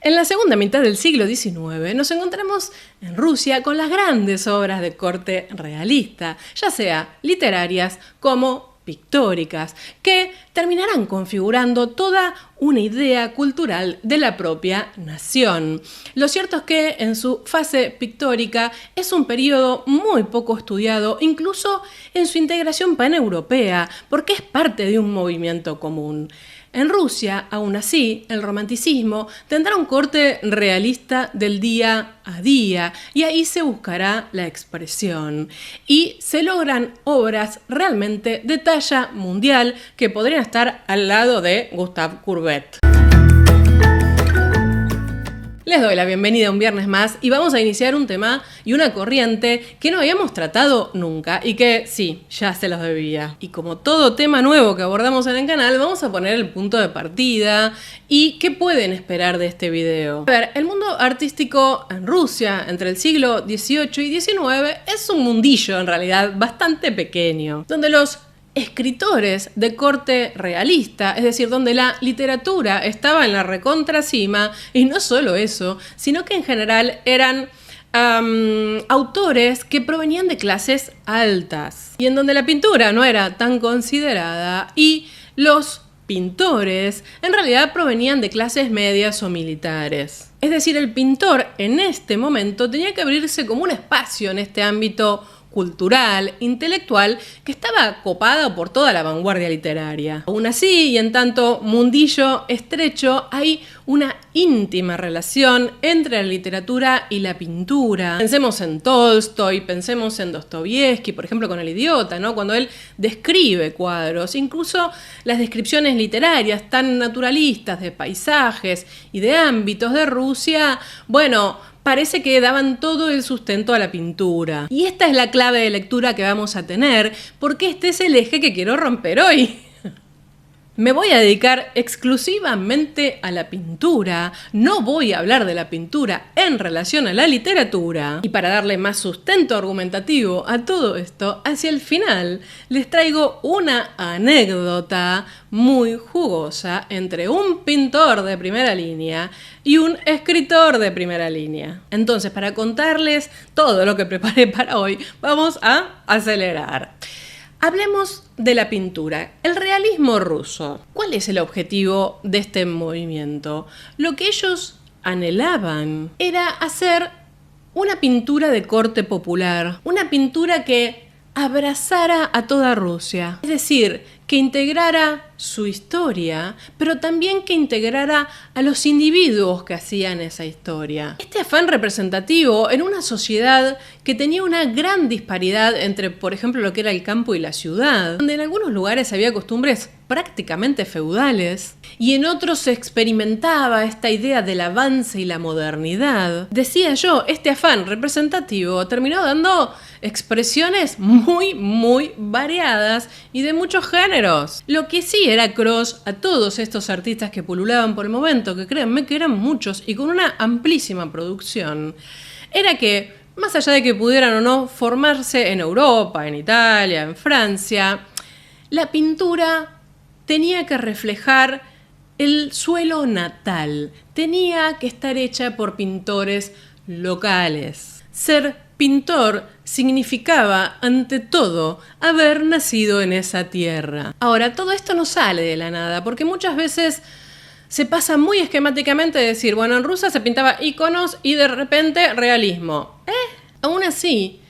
En la segunda mitad del siglo XIX nos encontramos en Rusia con las grandes obras de corte realista, ya sea literarias como pictóricas, que terminarán configurando toda una idea cultural de la propia nación. Lo cierto es que en su fase pictórica es un periodo muy poco estudiado, incluso en su integración paneuropea, porque es parte de un movimiento común. En Rusia, aún así, el romanticismo tendrá un corte realista del día a día y ahí se buscará la expresión. Y se logran obras realmente de talla mundial que podrían estar al lado de Gustave Courbet. Les doy la bienvenida un viernes más y vamos a iniciar un tema y una corriente que no habíamos tratado nunca y que sí, ya se los debía. Y como todo tema nuevo que abordamos en el canal, vamos a poner el punto de partida y qué pueden esperar de este video. A ver, el mundo artístico en Rusia entre el siglo XVIII y XIX es un mundillo en realidad bastante pequeño, donde los escritores de corte realista, es decir, donde la literatura estaba en la recontracima, y no solo eso, sino que en general eran autores que provenían de clases altas, y en donde la pintura no era tan considerada, y los pintores en realidad provenían de clases medias o militares. Es decir, el pintor en este momento tenía que abrirse como un espacio en este ámbito cultural, intelectual, que estaba copado por toda la vanguardia literaria. Aún así, y en tanto mundillo estrecho, hay una íntima relación entre la literatura y la pintura. Pensemos en Tolstoy, pensemos en Dostoyevsky, por ejemplo, con El idiota, ¿no? Cuando él describe cuadros, incluso las descripciones literarias tan naturalistas de paisajes y de ámbitos de Rusia, bueno, parece que daban todo el sustento a la pintura. Y esta es la clave de lectura que vamos a tener, porque este es el eje que quiero romper hoy. Me voy a dedicar exclusivamente a la pintura, no voy a hablar de la pintura en relación a la literatura. Y para darle más sustento argumentativo a todo esto, hacia el final les traigo una anécdota muy jugosa entre un pintor de primera línea y un escritor de primera línea. Entonces, para contarles todo lo que preparé para hoy, vamos a acelerar. Hablemos de la pintura, el realismo ruso. ¿Cuál es el objetivo de este movimiento? Lo que ellos anhelaban era hacer una pintura de corte popular, una pintura que abrazara a toda Rusia, es decir, que integrara su historia, pero también que integrara a los individuos que hacían esa historia. Este afán representativo en una sociedad que tenía una gran disparidad entre, por ejemplo, lo que era el campo y la ciudad, donde en algunos lugares había costumbres prácticamente feudales y en otros se experimentaba esta idea del avance y la modernidad. Decía yo, este afán representativo terminó dando expresiones muy variadas y de muchos géneros. Lo que sí era cross a todos estos artistas que pululaban por el momento, que créanme que eran muchos y con una amplísima producción, era que, más allá de que pudieran o no formarse en Europa, en Italia, en Francia, la pintura tenía que reflejar el suelo natal, tenía que estar hecha por pintores locales. Ser pintor significaba, ante todo, haber nacido en esa tierra. Ahora, todo esto no sale de la nada, porque muchas veces se pasa muy esquemáticamente de decir, bueno, en Rusia se pintaba íconos y de repente realismo. Aún así,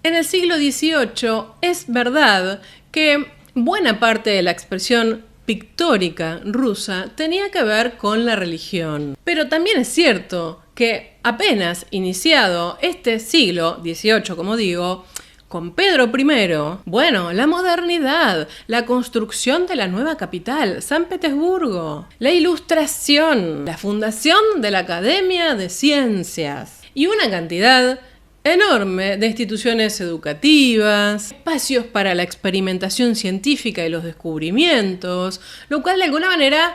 en el siglo XVIII es verdad que buena parte de la expresión pictórica rusa tenía que ver con la religión. Pero también es cierto que apenas iniciado este siglo XVIII, como digo, con Pedro I, bueno, la modernidad, la construcción de la nueva capital, San Petersburgo, la Ilustración, la fundación de la Academia de Ciencias y una cantidad enorme de instituciones educativas, espacios para la experimentación científica y los descubrimientos, lo cual de alguna manera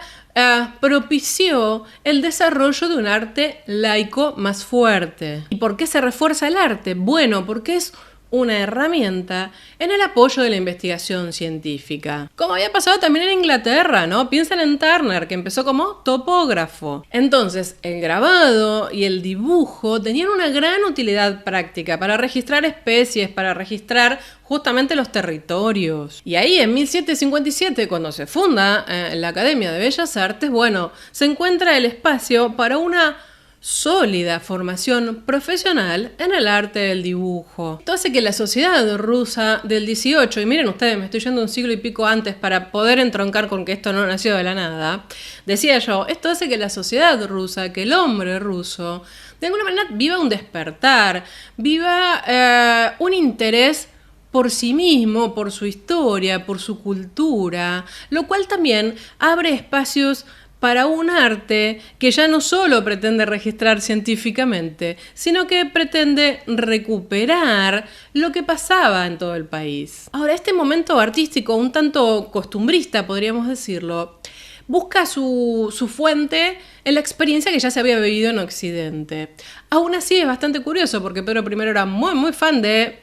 propició el desarrollo de un arte laico más fuerte. ¿Y por qué se refuerza el arte? Bueno, porque es una herramienta en el apoyo de la investigación científica. Como había pasado también en Inglaterra, ¿no? Piensen en Turner, que empezó como topógrafo. Entonces, el grabado y el dibujo tenían una gran utilidad práctica para registrar especies, para registrar justamente los territorios. Y ahí en 1757, cuando se funda la Academia de Bellas Artes, bueno, se encuentra el espacio para una sólida formación profesional en el arte del dibujo. Esto hace que la sociedad rusa del 18, y miren ustedes, me estoy yendo un siglo y pico antes para poder entroncar con que esto no nació de la nada, decía yo, esto hace que la sociedad rusa, que el hombre ruso, de alguna manera viva un despertar, viva un interés por sí mismo, por su historia, por su cultura, lo cual también abre espacios para un arte que ya no solo pretende registrar científicamente, sino que pretende recuperar lo que pasaba en todo el país. Ahora, este momento artístico, un tanto costumbrista, podríamos decirlo, busca su fuente en la experiencia que ya se había vivido en Occidente. Aún así es bastante curioso porque Pedro I era muy fan de,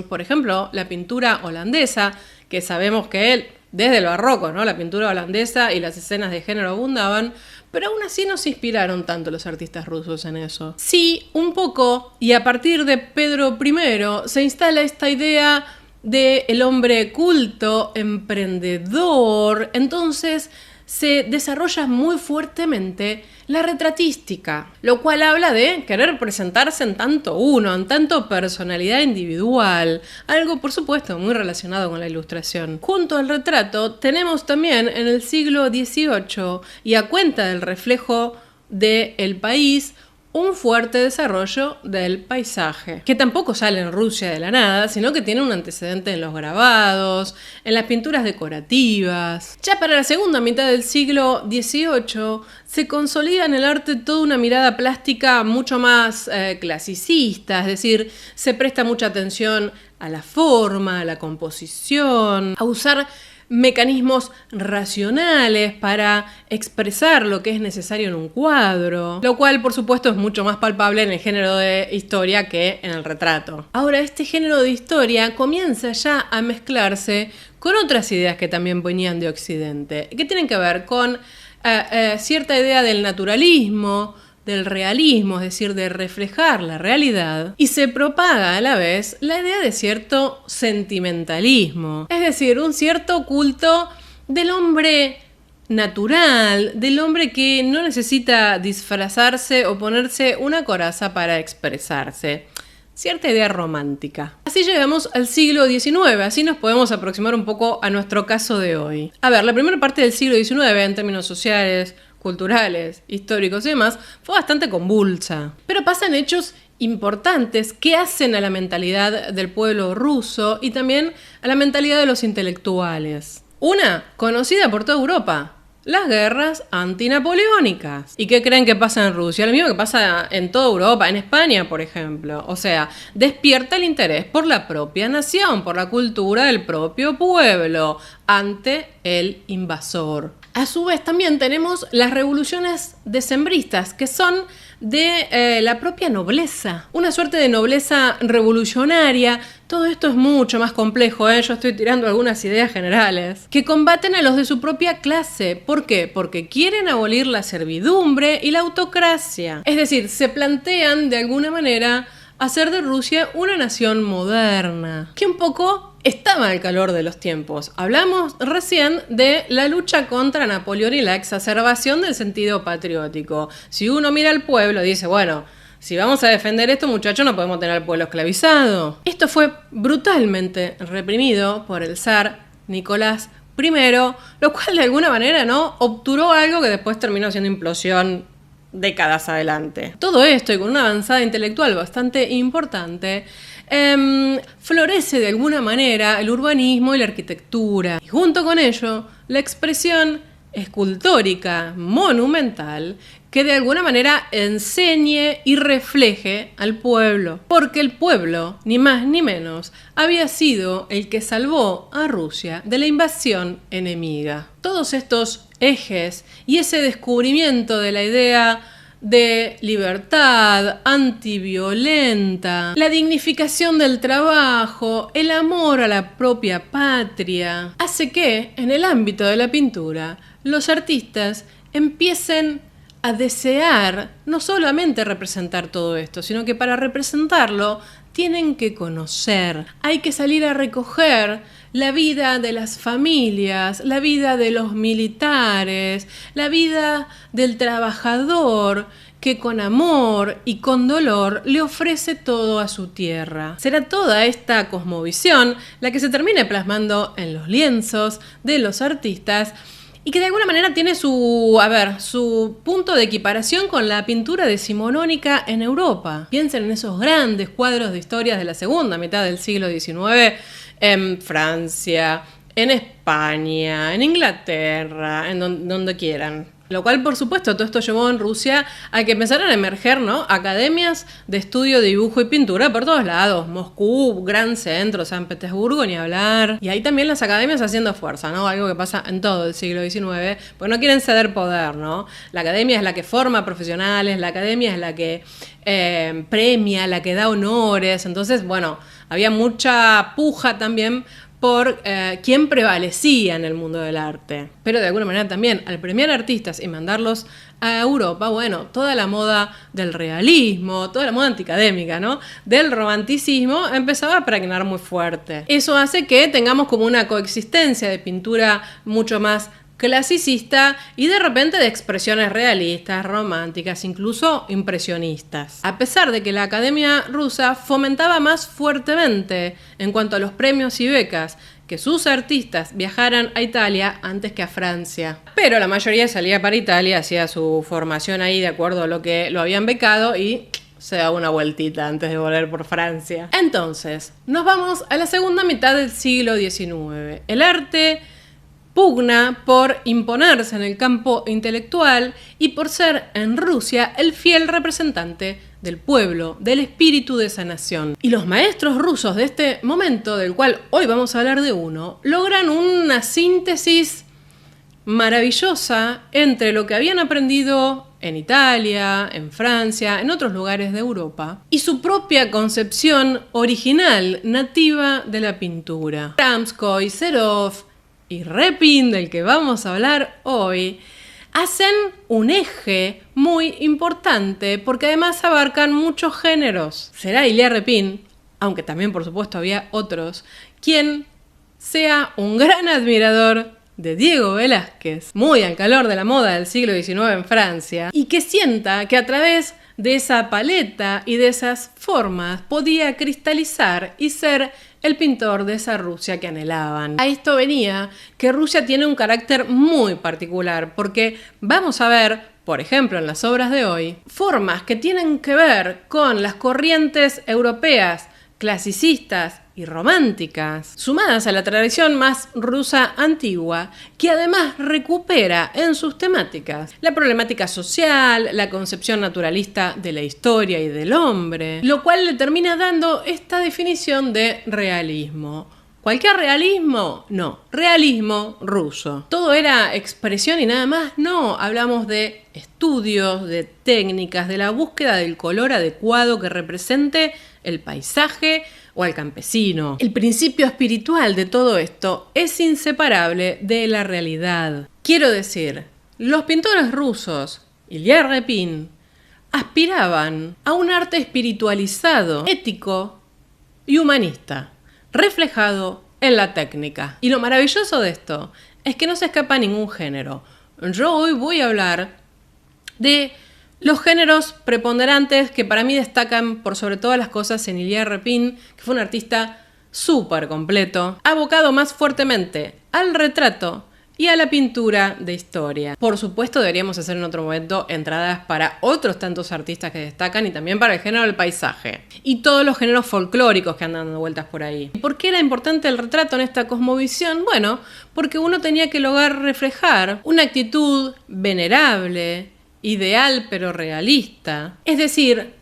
por ejemplo, la pintura holandesa, que sabemos que él, desde el barroco, ¿no? La pintura holandesa y las escenas de género abundaban, pero aún así no se inspiraron tanto los artistas rusos en eso. Sí, un poco, y a partir de Pedro I se instala esta idea del hombre culto, emprendedor, entonces se desarrolla muy fuertemente la retratística, lo cual habla de querer presentarse en tanto uno, en tanto personalidad individual, algo por supuesto muy relacionado con la ilustración. Junto al retrato tenemos también en el siglo XVIII, y a cuenta del reflejo del país, un fuerte desarrollo del paisaje, que tampoco sale en Rusia de la nada, sino que tiene un antecedente en los grabados, en las pinturas decorativas. Ya para la segunda mitad del siglo XVIII se consolida en el arte toda una mirada plástica mucho más clasicista, es decir, se presta mucha atención a la forma, a la composición, a usar mecanismos racionales para expresar lo que es necesario en un cuadro, lo cual por supuesto es mucho más palpable en el género de historia que en el retrato. Ahora, este género de historia comienza ya a mezclarse con otras ideas que también venían de Occidente, que tienen que ver con cierta idea del naturalismo, del realismo, es decir, de reflejar la realidad, y se propaga a la vez la idea de cierto sentimentalismo, es decir, un cierto culto del hombre natural, del hombre que no necesita disfrazarse o ponerse una coraza para expresarse. Cierta idea romántica. Así llegamos al siglo XIX, así nos podemos aproximar un poco a nuestro caso de hoy. A ver, la primera parte del siglo XIX, en términos sociales, culturales, históricos y demás, fue bastante convulsa. Pero pasan hechos importantes que hacen a la mentalidad del pueblo ruso y también a la mentalidad de los intelectuales. Una, conocida por toda Europa: las guerras antinapoleónicas. ¿Y qué creen que pasa en Rusia? Lo mismo que pasa en toda Europa, en España, por ejemplo. O sea, despierta el interés por la propia nación, por la cultura del propio pueblo, ante el invasor. A su vez también tenemos las revoluciones decembristas, que son de la propia nobleza, una suerte de nobleza revolucionaria. Todo esto es mucho más complejo, yo estoy tirando algunas ideas generales, que combaten a los de su propia clase. ¿Por qué? Porque quieren abolir la servidumbre y la autocracia. Es decir, se plantean de alguna manera hacer de Rusia una nación moderna, que un poco estaba al calor de los tiempos. Hablamos recién de la lucha contra Napoleón y la exacerbación del sentido patriótico. Si uno mira al pueblo, dice, bueno, si vamos a defender esto, muchachos, no podemos tener al pueblo esclavizado. Esto fue brutalmente reprimido por el zar Nicolás I, lo cual de alguna manera, ¿no?, obturó algo que después terminó siendo implosión décadas adelante. Todo esto, y con una avanzada intelectual bastante importante, florece de alguna manera el urbanismo y la arquitectura. Y junto con ello, la expresión escultórica monumental que de alguna manera enseñe y refleje al pueblo. Porque el pueblo, ni más ni menos, había sido el que salvó a Rusia de la invasión enemiga. Todos estos ejes y ese descubrimiento de la idea de libertad, antiviolenta, la dignificación del trabajo, el amor a la propia patria, hace que, en el ámbito de la pintura, los artistas empiecen a desear no solamente representar todo esto, sino que para representarlo tienen que conocer, hay que salir a recoger la vida de las familias, la vida de los militares, la vida del trabajador que con amor y con dolor le ofrece todo a su tierra. Será toda esta cosmovisión la que se termine plasmando en los lienzos de los artistas y que de alguna manera tiene su punto de equiparación con la pintura decimonónica en Europa. Piensen en esos grandes cuadros de historias de la segunda mitad del siglo XIX en Francia, en España, en Inglaterra, en donde quieran. Lo cual, por supuesto, todo esto llevó en Rusia a que empezaran a emerger, ¿no?, academias de estudio de dibujo y pintura por todos lados. Moscú, gran centro, San Petersburgo, ni hablar. Y ahí también las academias haciendo fuerza, ¿no? Algo que pasa en todo el siglo XIX, porque no quieren ceder poder, ¿no? La academia es la que forma profesionales, la academia es la que premia, la que da honores. Entonces, bueno, había mucha puja también por quién prevalecía en el mundo del arte. Pero de alguna manera también, al premiar artistas y mandarlos a Europa, bueno, toda la moda del realismo, toda la moda anticadémica, ¿no?, del romanticismo, empezaba a pregnar muy fuerte. Eso hace que tengamos como una coexistencia de pintura mucho más clasicista y de repente de expresiones realistas, románticas, incluso impresionistas. A pesar de que la Academia Rusa fomentaba más fuertemente en cuanto a los premios y becas que sus artistas viajaran a Italia antes que a Francia. Pero la mayoría salía para Italia, hacía su formación ahí de acuerdo a lo que lo habían becado y se daba una vueltita antes de volver por Francia. Entonces, nos vamos a la segunda mitad del siglo XIX. El arte pugna por imponerse en el campo intelectual y por ser en Rusia el fiel representante del pueblo, del espíritu de esa nación. Y los maestros rusos de este momento, del cual hoy vamos a hablar de uno, logran una síntesis maravillosa entre lo que habían aprendido en Italia, en Francia, en otros lugares de Europa, y su propia concepción original, nativa de la pintura. Ramskoy, Serov y Repin, del que vamos a hablar hoy, hacen un eje muy importante porque además abarcan muchos géneros. Será Ilya Repin, aunque también por supuesto había otros, quien sea un gran admirador de Diego Velázquez, muy al calor de la moda del siglo XIX en Francia, y que sienta que a través de esa paleta y de esas formas podía cristalizar y ser el pintor de esa Rusia que anhelaban. A esto venía que Rusia tiene un carácter muy particular, porque vamos a ver, por ejemplo, en las obras de hoy, formas que tienen que ver con las corrientes europeas, clasicistas y románticas, sumadas a la tradición más rusa antigua, que además recupera en sus temáticas la problemática social, la concepción naturalista de la historia y del hombre, lo cual le termina dando esta definición de realismo. ¿Cualquier realismo? No. Realismo ruso. ¿Todo era expresión y nada más? No. Hablamos de estudios, de técnicas, de la búsqueda del color adecuado que represente el paisaje o al campesino. El principio espiritual de todo esto es inseparable de la realidad. Quiero decir, los pintores rusos, Ilya Repin, aspiraban a un arte espiritualizado, ético y humanista, reflejado en la técnica. Y lo maravilloso de esto es que no se escapa a ningún género. Yo hoy voy a hablar de los géneros preponderantes que para mí destacan por sobre todas las cosas en Ilya Repin, que fue un artista súper completo, abocado más fuertemente al retrato y a la pintura de historia. Por supuesto, deberíamos hacer en otro momento entradas para otros tantos artistas que destacan y también para el género del paisaje. Y todos los géneros folclóricos que andan dando vueltas por ahí. ¿Y por qué era importante el retrato en esta cosmovisión? Bueno, porque uno tenía que lograr reflejar una actitud venerable, ideal pero realista. Es decir,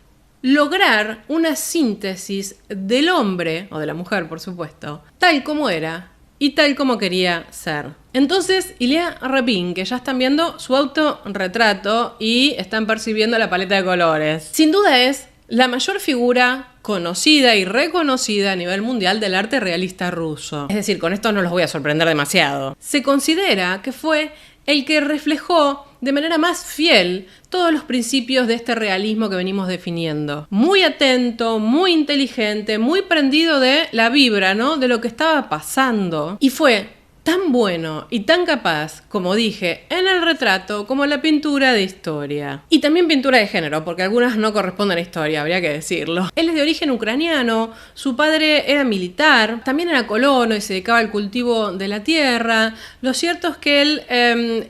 lograr una síntesis del hombre, o de la mujer por supuesto, tal como era y tal como quería ser. Entonces, Ilya Repin, que ya están viendo su autorretrato y están percibiendo la paleta de colores. Sin duda es la mayor figura conocida y reconocida a nivel mundial del arte realista ruso. Es decir, con esto no los voy a sorprender demasiado. Se considera que fue el que reflejó de manera más fiel todos los principios de este realismo que venimos definiendo. Muy atento, muy inteligente, muy prendido de la vibra, ¿no? De lo que estaba pasando. Y fue tan bueno y tan capaz, como dije, en el retrato como en la pintura de historia. Y también pintura de género, porque algunas no corresponden a historia, habría que decirlo. Él es de origen ucraniano, su padre era militar, también era colono y se dedicaba al cultivo de la tierra. Lo cierto es que él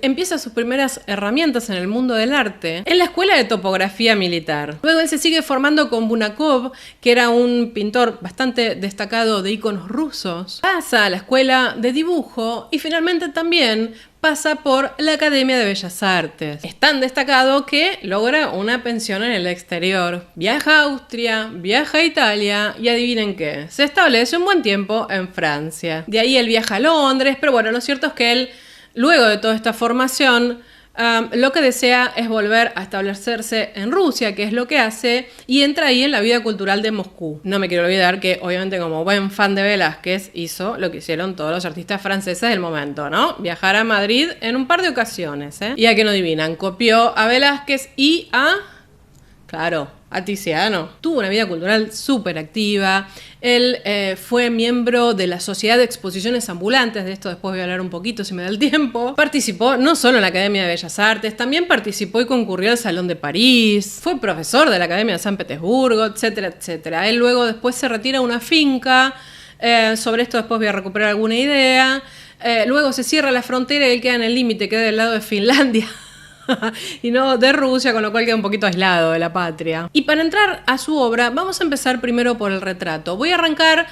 empieza sus primeras herramientas en el mundo del arte en la escuela de topografía militar. Luego él se sigue formando con Bunakov, que era un pintor bastante destacado de iconos rusos. Pasa a la escuela de dibujo y finalmente también pasa por la Academia de Bellas Artes. Es tan destacado que logra una pensión en el exterior. Viaja a Austria, viaja a Italia y adivinen qué, se establece un buen tiempo en Francia. De ahí él viaja a Londres, pero bueno, lo cierto es que él, luego de toda esta formación, lo que desea es volver a establecerse en Rusia, que es lo que hace, y entra ahí en la vida cultural de Moscú. No me quiero olvidar que, obviamente, como buen fan de Velázquez, hizo lo que hicieron todos los artistas franceses del momento, ¿no? Viajar a Madrid en un par de ocasiones, ¿eh? Y a que no adivinan, copió a Velázquez y claro, a Tiziano. Tuvo una vida cultural súper activa. Él fue miembro de la Sociedad de Exposiciones Ambulantes, de esto después voy a hablar un poquito si me da el tiempo. Participó no solo en la Academia de Bellas Artes, también participó y concurrió al Salón de París. Fue profesor de la Academia de San Petersburgo, etcétera, etcétera. Él luego después se retira a una finca. Sobre esto después voy a recuperar alguna idea. Luego se cierra la frontera y él queda en el límite, queda del lado de Finlandia. Y no de Rusia, con lo cual queda un poquito aislado de la patria. Y para entrar a su obra, vamos a empezar primero por el retrato. Voy a arrancar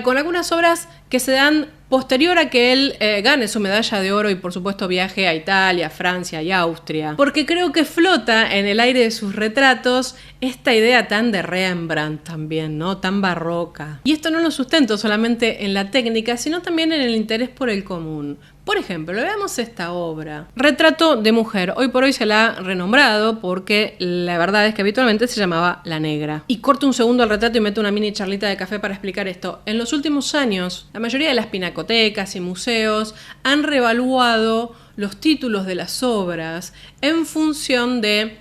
con algunas obras que se dan posterior a que él gane su medalla de oro y por supuesto viaje a Italia, Francia y Austria. Porque creo que flota en el aire de sus retratos esta idea tan de Rembrandt también, ¿no? Tan barroca. Y esto no lo sustento solamente en la técnica, sino también en el interés por el común. Por ejemplo, veamos esta obra. Retrato de mujer. Hoy por hoy se la ha renombrado porque la verdad es que habitualmente se llamaba La Negra. Y corto un segundo el retrato y meto una mini charlita de café para explicar esto. En los últimos años, la mayoría de las pinacotecas y museos han reevaluado los títulos de las obras en función de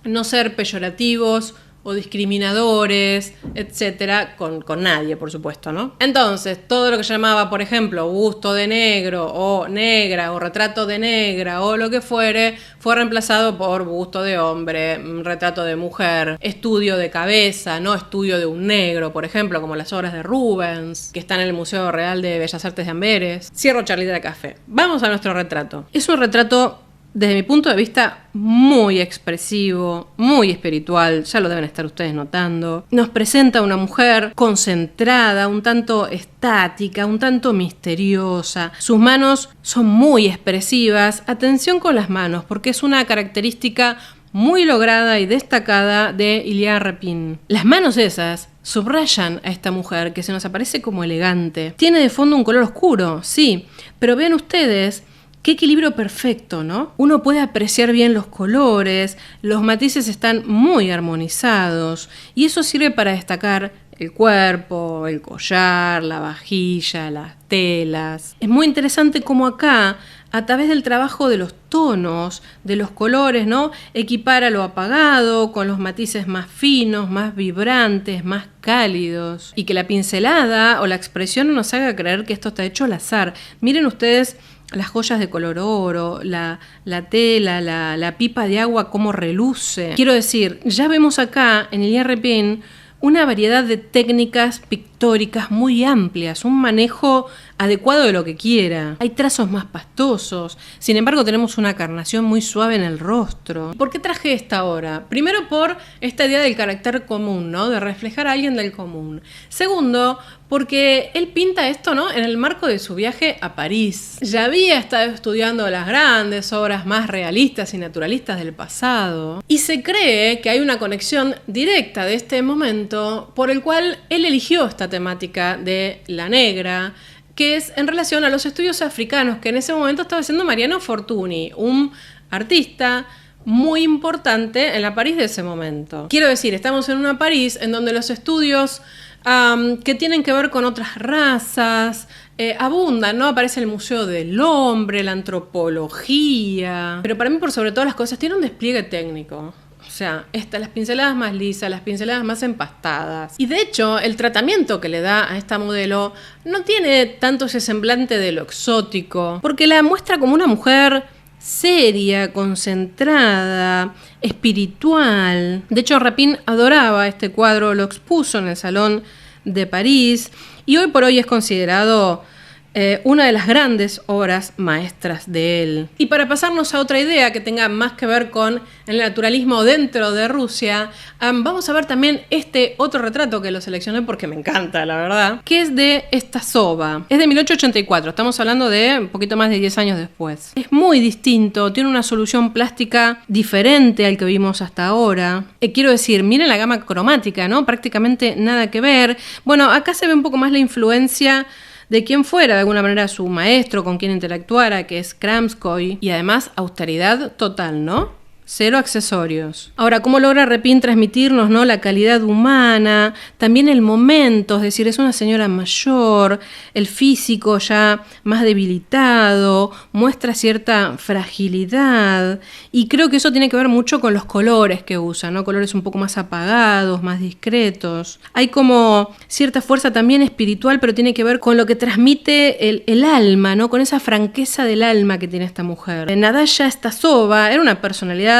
no ser peyorativos o discriminadores, etcétera, con nadie, por supuesto, ¿no? Entonces, todo lo que llamaba, por ejemplo, busto de negro, o negra, o retrato de negra, o lo que fuere, fue reemplazado por busto de hombre, retrato de mujer, estudio de cabeza, no estudio de un negro, por ejemplo, como las obras de Rubens, que están en el Museo Real de Bellas Artes de Amberes. Cierro charlita de café. Vamos a nuestro retrato. Es un retrato, desde mi punto de vista, muy expresivo, muy espiritual, ya lo deben estar ustedes notando. Nos presenta a una mujer concentrada, un tanto estática, un tanto misteriosa. Sus manos son muy expresivas. Atención con las manos, porque es una característica muy lograda y destacada de Ilya Repin. Las manos esas subrayan a esta mujer que se nos aparece como elegante. Tiene de fondo un color oscuro, sí, pero vean ustedes qué equilibrio perfecto, ¿no? Uno puede apreciar bien los colores, los matices están muy armonizados y eso sirve para destacar el cuerpo, el collar, la vajilla, las telas. Es muy interesante cómo acá, a través del trabajo de los tonos, de los colores, ¿no? Equipara lo apagado con los matices más finos, más vibrantes, más cálidos. Y que la pincelada o la expresión no nos haga creer que esto está hecho al azar. Miren ustedes las joyas de color oro, la tela, la pipa de agua, cómo reluce. Quiero decir, ya vemos acá en Ilya Repin una variedad de técnicas pictóricas muy amplias, un manejo adecuado de lo que quiera. Hay trazos más pastosos, sin embargo tenemos una carnación muy suave en el rostro. ¿Por qué traje esta obra? Primero por esta idea del carácter común, ¿no? De reflejar a alguien del común. Segundo, porque él pinta esto, ¿no? En el marco de su viaje a París. Ya había estado estudiando las grandes obras más realistas y naturalistas del pasado. Y se cree que hay una conexión directa de este momento por el cual él eligió esta temática de la negra, que es en relación a los estudios africanos que en ese momento estaba haciendo Mariano Fortuny, un artista muy importante en la París de ese momento. Quiero decir, estamos en una París en donde los estudios que tienen que ver con otras razas abundan, ¿no? Aparece el Museo del Hombre, la antropología, pero para mí, por sobre todas las cosas, tiene un despliegue técnico. O sea, las pinceladas más lisas, las pinceladas más empastadas. Y de hecho, el tratamiento que le da a esta modelo no tiene tanto ese semblante de lo exótico, porque la muestra como una mujer seria, concentrada, espiritual. De hecho, Rapin adoraba este cuadro, lo expuso en el Salón de París y hoy por hoy es considerado una de las grandes obras maestras de él. Y para pasarnos a otra idea que tenga más que ver con el naturalismo dentro de Rusia, vamos a ver también este otro retrato que lo seleccioné porque me encanta, la verdad, que es de Stasova. Es de 1884, estamos hablando de un poquito más de 10 años después. Es muy distinto, tiene una solución plástica diferente al que vimos hasta ahora. Quiero decir, miren la gama cromática, ¿no? Prácticamente nada que ver. Bueno, acá se ve un poco más la influencia de quien fuera de alguna manera su maestro, con quien interactuara, que es Kramskoy, y además austeridad total, ¿no? Cero accesorios. Ahora, ¿cómo logra Repin transmitirnos, ¿no? La calidad humana, también el momento, es decir, es una señora mayor, el físico ya más debilitado, muestra cierta fragilidad, y creo que eso tiene que ver mucho con los colores que usa, ¿no? Colores un poco más apagados, más discretos. Hay como cierta fuerza también espiritual, pero tiene que ver con lo que transmite el alma, ¿no? Con esa franqueza del alma que tiene esta mujer. Nadaya Stasova era una personalidad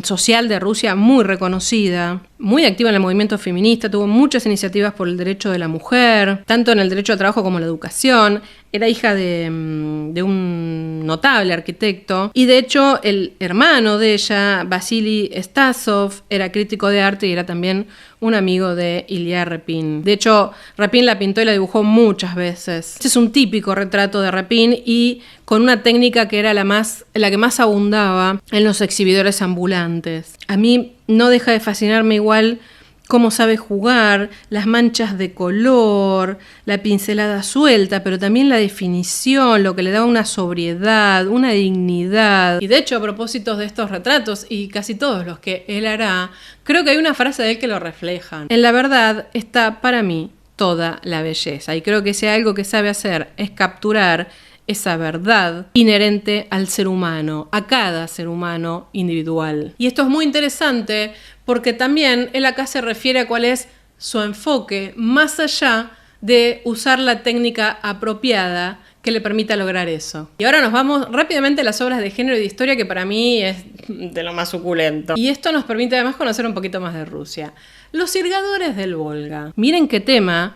social de Rusia muy reconocida, muy activa en el movimiento feminista, tuvo muchas iniciativas por el derecho de la mujer, tanto en el derecho al trabajo como en la educación. Era hija de un notable arquitecto y de hecho el hermano de ella, Vasily Stasov, era crítico de arte y era también un amigo de Ilya Repin. De hecho, Repin la pintó y la dibujó muchas veces. Este es un típico retrato de Repin y con una técnica que era la que más abundaba en los exhibidores ambulantes. A mí no deja de fascinarme igual cómo sabe jugar, las manchas de color, la pincelada suelta, pero también la definición, lo que le da una sobriedad, una dignidad. Y de hecho, a propósito de estos retratos, y casi todos los que él hará, creo que hay una frase de él que lo reflejan. En la verdad está, para mí, toda la belleza. Y creo que si hay algo que sabe hacer es capturar esa verdad inherente al ser humano, a cada ser humano individual. Y esto es muy interesante porque también él acá se refiere a cuál es su enfoque, más allá de usar la técnica apropiada que le permita lograr eso. Y ahora nos vamos rápidamente a las obras de género y de historia, que para mí es de lo más suculento. Y esto nos permite además conocer un poquito más de Rusia. Los sirgadores del Volga. Miren qué tema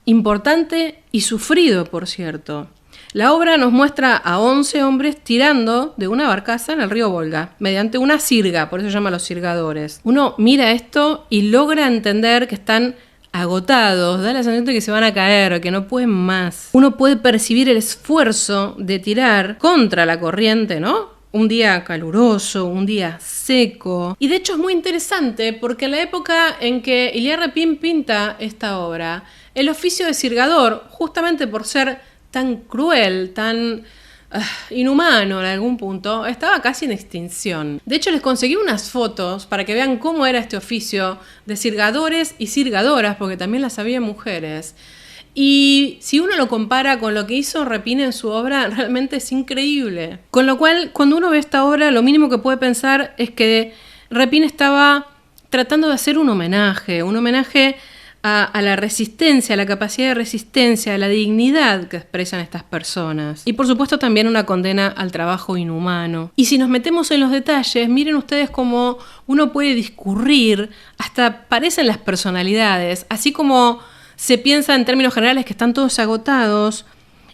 importante y sufrido, por cierto. La obra nos muestra a 11 hombres tirando de una barcaza en el río Volga, mediante una sirga, por eso se llama los sirgadores. Uno mira esto y logra entender que están agotados, da la sensación de que se van a caer, que no pueden más. Uno puede percibir el esfuerzo de tirar contra la corriente, ¿no? Un día caluroso, un día seco. Y de hecho es muy interesante porque en la época en que Ilya Repin pinta esta obra, el oficio de sirgador, justamente por ser tan cruel, tan inhumano en algún punto, estaba casi en extinción. De hecho, les conseguí unas fotos para que vean cómo era este oficio de sirgadores y sirgadoras, porque también las había mujeres. Y si uno lo compara con lo que hizo Repin en su obra, realmente es increíble. Con lo cual, cuando uno ve esta obra, lo mínimo que puede pensar es que Repin estaba tratando de hacer un homenaje a la resistencia, a la capacidad de resistencia, a la dignidad que expresan estas personas. Y por supuesto también una condena al trabajo inhumano. Y si nos metemos en los detalles, miren ustedes cómo uno puede discurrir, hasta parecen las personalidades, así como se piensa en términos generales que están todos agotados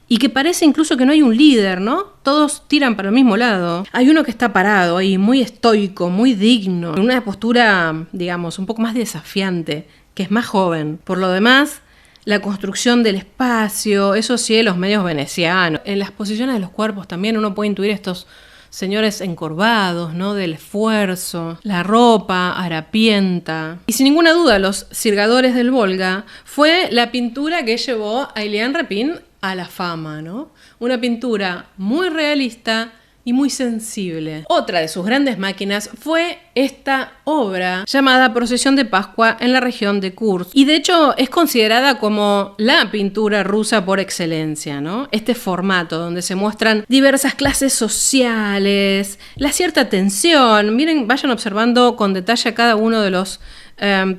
y que parece incluso que no hay un líder, ¿no? Todos tiran para el mismo lado. Hay uno que está parado ahí, muy estoico, muy digno, en una postura, digamos, un poco más desafiante, que es más joven. Por lo demás, la construcción del espacio, esos cielos medios venecianos. En las posiciones de los cuerpos también uno puede intuir estos señores encorvados, ¿no? Del esfuerzo, la ropa harapienta. Y sin ninguna duda, Los sirgadores del Volga fue la pintura que llevó a Ilya Repin a la fama, ¿no? Una pintura muy realista y muy sensible. Otra de sus grandes máquinas fue esta obra llamada Procesión de Pascua en la región de Kursk. Y de hecho es considerada como la pintura rusa por excelencia, ¿no? Este formato donde se muestran diversas clases sociales, la cierta tensión. Miren, vayan observando con detalle a cada uno de los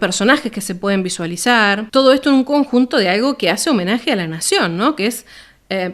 personajes que se pueden visualizar. Todo esto en un conjunto de algo que hace homenaje a la nación, ¿no? Que es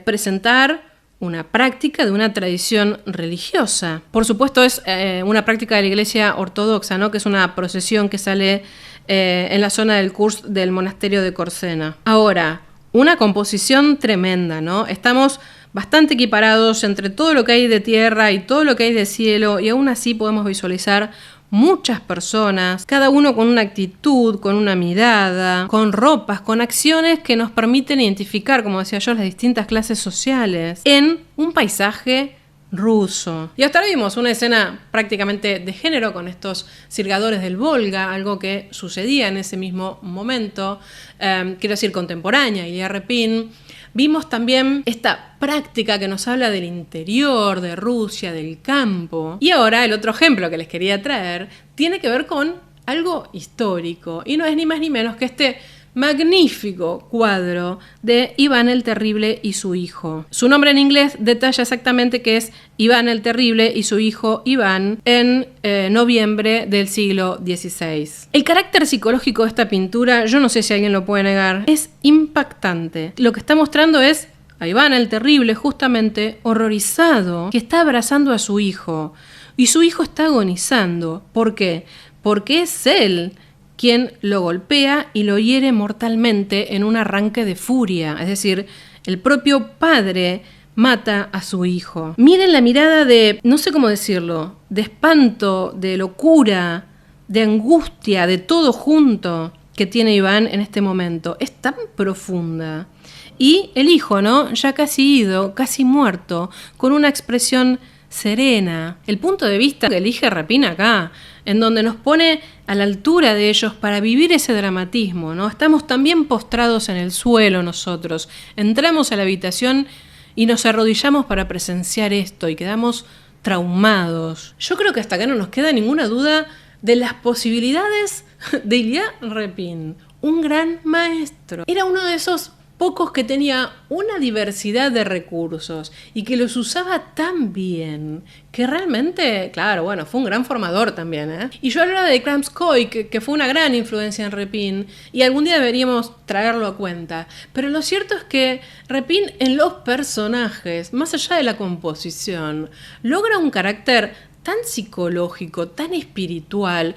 presentar una práctica de una tradición religiosa. Por supuesto es una práctica de la Iglesia Ortodoxa, ¿no? Que es una procesión que sale en la zona del Kursk del monasterio de Korsena. Ahora, una composición tremenda, ¿no? Estamos bastante equiparados entre todo lo que hay de tierra y todo lo que hay de cielo, y aún así podemos visualizar muchas personas, cada uno con una actitud, con una mirada, con ropas, con acciones que nos permiten identificar, como decía yo, las distintas clases sociales en un paisaje ruso. Y hasta ahora vimos una escena prácticamente de género con estos sirgadores del Volga, algo que sucedía en ese mismo momento, quiero decir contemporánea, Ilya Repin. Vimos también esta práctica que nos habla del interior, de Rusia, del campo. Y ahora el otro ejemplo que les quería traer tiene que ver con algo histórico. Y no es ni más ni menos que este magnífico cuadro de Iván el Terrible y su hijo. Su nombre en inglés detalla exactamente que es Iván el Terrible y su hijo Iván en noviembre del siglo XVI. El carácter psicológico de esta pintura, yo no sé si alguien lo puede negar, es impactante. Lo que está mostrando es a Iván el Terrible justamente horrorizado, que está abrazando a su hijo. Y su hijo está agonizando. ¿Por qué? Porque es él quien lo golpea y lo hiere mortalmente en un arranque de furia. Es decir, el propio padre mata a su hijo. Miren la mirada de, no sé cómo decirlo, de espanto, de locura, de angustia, de todo junto que tiene Iván en este momento. Es tan profunda. Y el hijo, ¿no? Ya casi ido, casi muerto, con una expresión serena. El punto de vista que elige Repin acá, en donde nos pone a la altura de ellos para vivir ese dramatismo, ¿no? Estamos también postrados en el suelo nosotros. Entramos a la habitación y nos arrodillamos para presenciar esto y quedamos traumados. Yo creo que hasta acá no nos queda ninguna duda de las posibilidades de Ilya Repin, un gran maestro. Era uno de esos pocos que tenía una diversidad de recursos y que los usaba tan bien que realmente, claro, bueno, fue un gran formador también, ¿eh? Y yo hablaba de Kramskoy, que fue una gran influencia en Repin, y algún día deberíamos traerlo a cuenta. Pero lo cierto es que Repin en los personajes, más allá de la composición, logra un carácter tan psicológico, tan espiritual,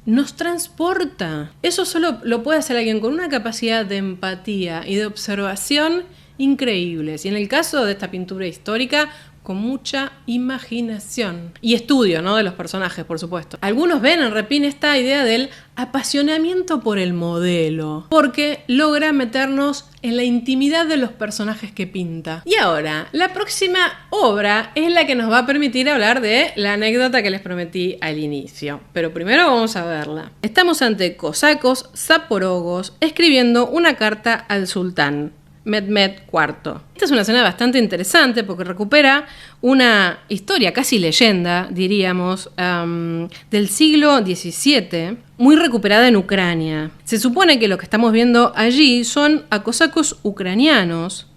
nos transporta. Eso solo lo puede hacer alguien con una capacidad de empatía y de observación increíbles. Y en el caso de esta pintura histórica, con mucha imaginación. Y estudio, ¿no? De los personajes, por supuesto. Algunos ven en Repin esta idea del apasionamiento por el modelo, porque logra meternos en la intimidad de los personajes que pinta. Y ahora, la próxima obra es la que nos va a permitir hablar de la anécdota que les prometí al inicio. Pero primero vamos a verla. Estamos ante cosacos zaporogos escribiendo una carta al sultán Mehmed IV. Esta es una escena bastante interesante porque recupera una historia, casi leyenda, diríamos, del siglo XVII, muy recuperada en Ucrania. Se supone que lo que estamos viendo allí son a cosacos ucranianos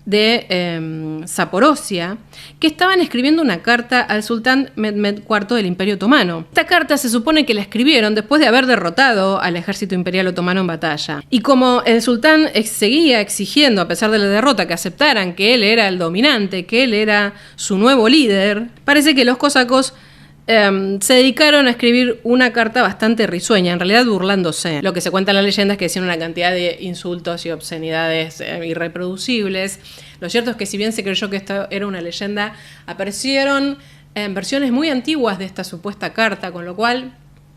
de Zaporozhia, que estaban escribiendo una carta al sultán Mehmed IV del Imperio Otomano. Esta carta se supone que la escribieron después de haber derrotado al ejército imperial otomano en batalla. Y como el sultán seguía exigiendo, a pesar de la derrota, que aceptaran que él era el dominante, que él era su nuevo líder, parece que los cosacos se dedicaron a escribir una carta bastante risueña, en realidad burlándose. Lo que se cuenta en la leyenda es que decían una cantidad de insultos y obscenidades irreproducibles. Lo cierto es que si bien se creyó que esto era una leyenda, aparecieron versiones muy antiguas de esta supuesta carta, con lo cual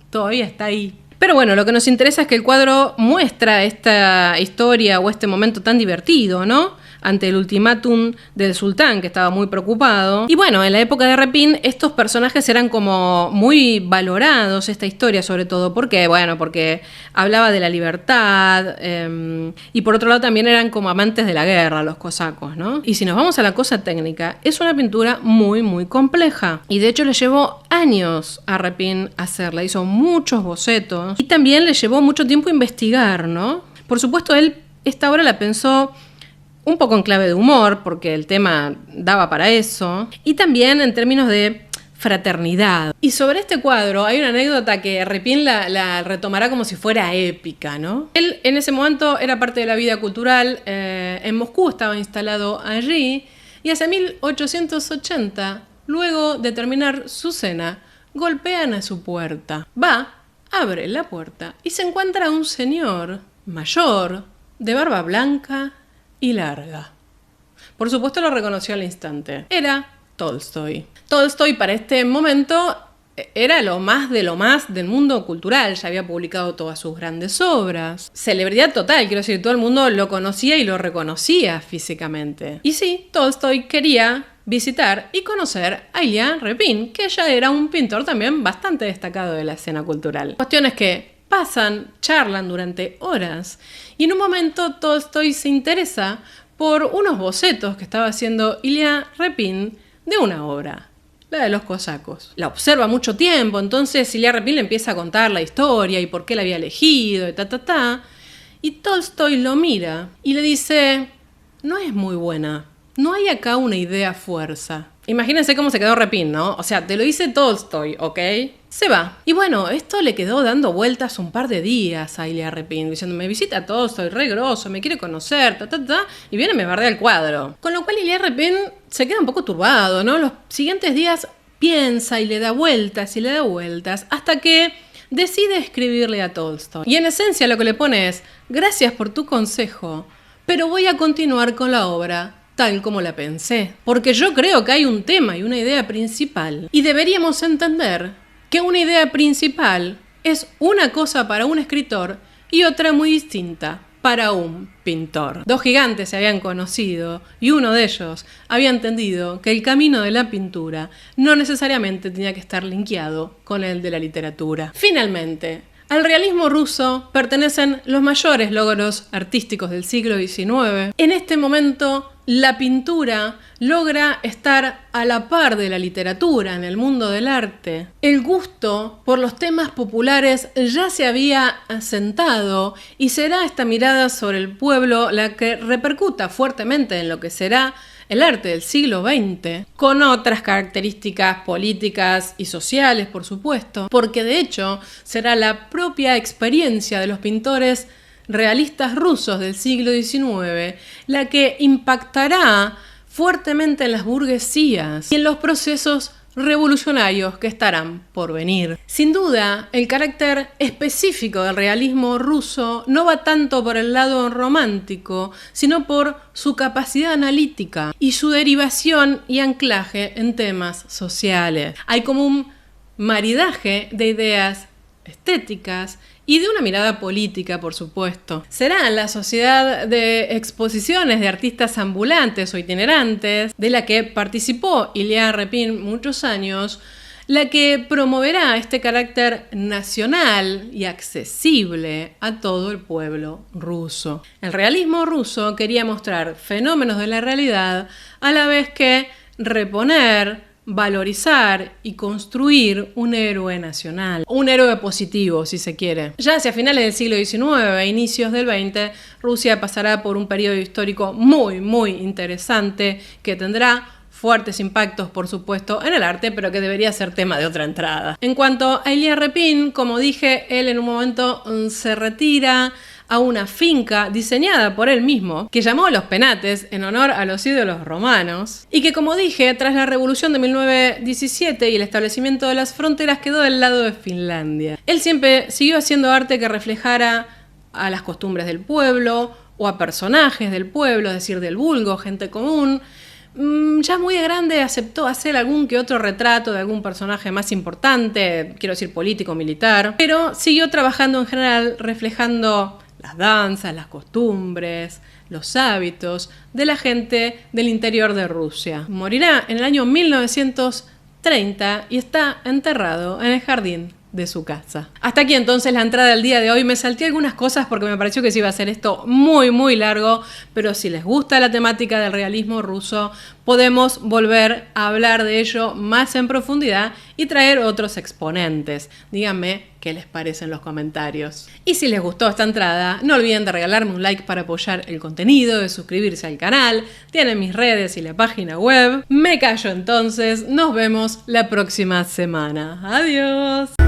todavía está ahí. Pero bueno, lo que nos interesa es que el cuadro muestra esta historia o este momento tan divertido, ¿no? ante el ultimátum del sultán, que estaba muy preocupado. Y bueno, en la época de Repin, estos personajes eran como muy valorados, esta historia sobre todo. ¿Por qué? Bueno, porque hablaba de la libertad, y por otro lado también eran como amantes de la guerra, los cosacos, ¿no? Y si nos vamos a la cosa técnica, es una pintura muy, muy compleja. Y de hecho le llevó años a Repin hacerla, hizo muchos bocetos y también le llevó mucho tiempo investigar, ¿no? Por supuesto, él esta obra la pensó un poco en clave de humor, porque el tema daba para eso, y también en términos de fraternidad. Y sobre este cuadro hay una anécdota que Repin la retomará como si fuera épica, ¿no? Él en ese momento era parte de la vida cultural en Moscú, estaba instalado allí, y hacia 1880, luego de terminar su cena, golpean a su puerta. Va, abre la puerta y se encuentra un señor mayor, de barba blanca y larga. Por supuesto lo reconoció al instante. Era Tolstoy. Tolstoy para este momento era lo más del mundo cultural. Ya había publicado todas sus grandes obras. Celebridad total, quiero decir, todo el mundo lo conocía y lo reconocía físicamente. Y sí, Tolstoy quería visitar y conocer a Ilya Repin, que ya era un pintor también bastante destacado de la escena cultural. Cuestiones que pasan, charlan durante horas, y en un momento Tolstoy se interesa por unos bocetos que estaba haciendo Ilya Repin de una obra, la de los cosacos. La observa mucho tiempo, entonces Ilya Repin le empieza a contar la historia y por qué la había elegido, y Tolstoy lo mira y le dice: no es muy buena, no hay acá una idea fuerza. Imagínense cómo se quedó Repin, ¿no? O sea, te lo dice Tolstoy, ¿ok? Se va. Y bueno, esto le quedó dando vueltas un par de días a Ilya Repin, diciendo: me visita Tolstoy, re grosso, me quiere conocer, y viene y me bardea el cuadro. Con lo cual Ilya Repin se queda un poco turbado, ¿no? Los siguientes días piensa y le da vueltas y le da vueltas, hasta que decide escribirle a Tolstoy. Y en esencia lo que le pone es: gracias por tu consejo, pero voy a continuar con la obra tal como la pensé, porque yo creo que hay un tema y una idea principal, y deberíamos entender que una idea principal es una cosa para un escritor y otra muy distinta para un pintor. Dos gigantes se habían conocido y uno de ellos había entendido que el camino de la pintura no necesariamente tenía que estar linkeado con el de la literatura. Finalmente, al realismo ruso pertenecen los mayores logros artísticos del siglo XIX. En este momento, la pintura logra estar a la par de la literatura en el mundo del arte. El gusto por los temas populares ya se había asentado y será esta mirada sobre el pueblo la que repercuta fuertemente en lo que será el arte del siglo XX, con otras características políticas y sociales, por supuesto, porque de hecho será la propia experiencia de los pintores realistas rusos del siglo XIX la que impactará fuertemente en las burguesías y en los procesos revolucionarios que estarán por venir. Sin duda, el carácter específico del realismo ruso no va tanto por el lado romántico, sino por su capacidad analítica y su derivación y anclaje en temas sociales. Hay como un maridaje de ideas estéticas y de una mirada política, por supuesto. Será la sociedad de exposiciones de artistas ambulantes o itinerantes, de la que participó Ilya Repin muchos años, la que promoverá este carácter nacional y accesible a todo el pueblo ruso. El realismo ruso quería mostrar fenómenos de la realidad a la vez que reponer, valorizar y construir un héroe nacional, un héroe positivo, si se quiere. Ya hacia finales del siglo XIX e inicios del XX, Rusia pasará por un periodo histórico muy, muy interesante que tendrá fuertes impactos, por supuesto, en el arte, pero que debería ser tema de otra entrada. En cuanto a Ilya Repin, como dije, él en un momento se retira a una finca diseñada por él mismo, que llamó Los Penates en honor a los ídolos romanos, y que, como dije, tras la revolución de 1917 y el establecimiento de las fronteras quedó del lado de Finlandia. Él siempre siguió haciendo arte que reflejara a las costumbres del pueblo o a personajes del pueblo, es decir, del vulgo, gente común. Ya muy grande aceptó hacer algún que otro retrato de algún personaje más importante, quiero decir político, militar, pero siguió trabajando en general reflejando las danzas, las costumbres, los hábitos de la gente del interior de Rusia. Morirá en el año 1930 y está enterrado en el jardín de su casa. Hasta aquí entonces la entrada del día de hoy. Me salté algunas cosas porque me pareció que se iba a hacer esto muy largo, pero si les gusta la temática del realismo ruso, podemos volver a hablar de ello más en profundidad y traer otros exponentes. Díganme qué les parece en los comentarios. Y si les gustó esta entrada, no olviden de regalarme un like para apoyar el contenido, de suscribirse al canal, tienen mis redes y la página web. Me callo entonces, nos vemos la próxima semana. Adiós.